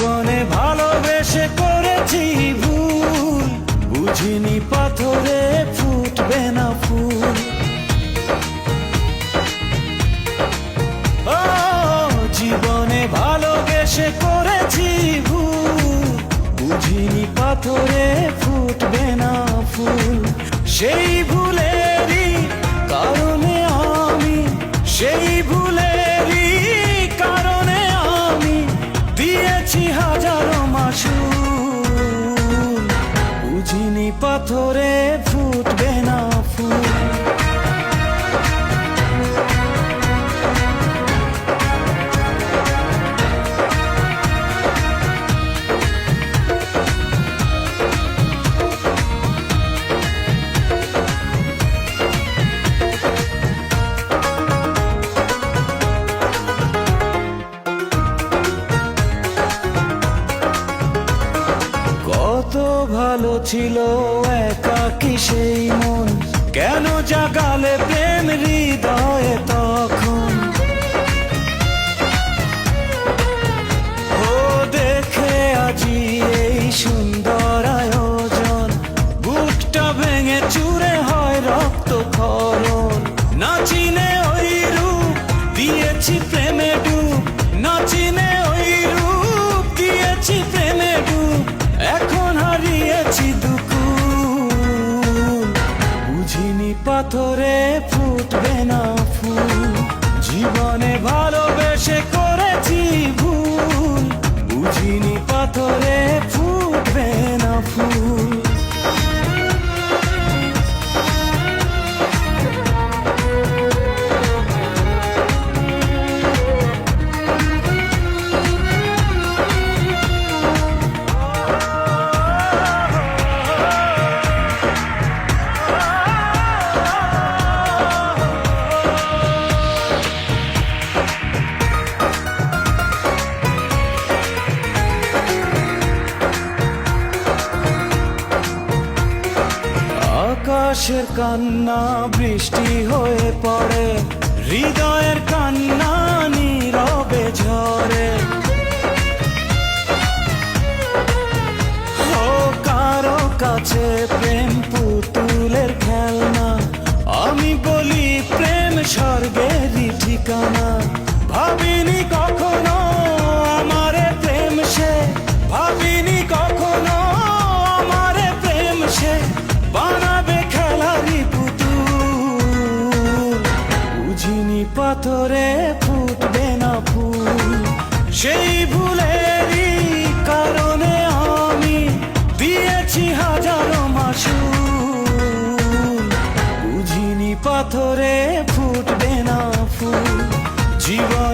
জীবনে ভালোবেসে করেছি ভুল, বুঝিনি পাথরে ফুটবে না ফুল। ও জীবনে ভালোবেসে করেছি ভুল, বুঝিনি পাথরে ফুটবে না ফুল। সেই ভুলেরই কারণে আমি, সেই ভুলেরই কারণে আমি দিয়েছি হাজারো মাসুল, বুঝিনি পাথরে ফুটবে না ফুল। কত ভালো ছিল একাকী সেই মন, কেন জাগালে প্রেম হৃদয়ে তখন। ও দেখে আজি এই সুন্দর আয়োজন, বুকটা ভেঙে চুরে হয় রক্ত ক্ষরণ। না চিনে ওই রূপ দিয়েছি প্রেমে ডুব, না চিনে ওই রূপ দিয়েছি প্রেমে ডুব। এখন হারিয়েছি দুকুল, বুঝিনি পাথরে ফুটবে না ফুল। জীবনে ভালোবেসে করেছি ভুল, বুঝিনি পাথরে ফুটবে না ফুল। আকাশের কান্না বৃষ্টি হয়ে পড়ে, হৃদয়ের কান্না নীরবে ঝরে। ও কারো কাছে প্রেম পুতুলের খেলনা, আমি বলি প্রেম স্বর্গেরই ঠিকানা। ভাবিনি কখনো আমারে প্রেম সে, ভাবিনি কখনো আমারে প্রেম সে বানাবে খেলারি পুতুল, বুঝিনি পাথরে ফুটবে না ফুল। সেই ভুলেরই কারণে আমি দিয়েছি হাজারো মাসুল, বুঝিনি পাথরে ফুটবে না ফুল। জীবন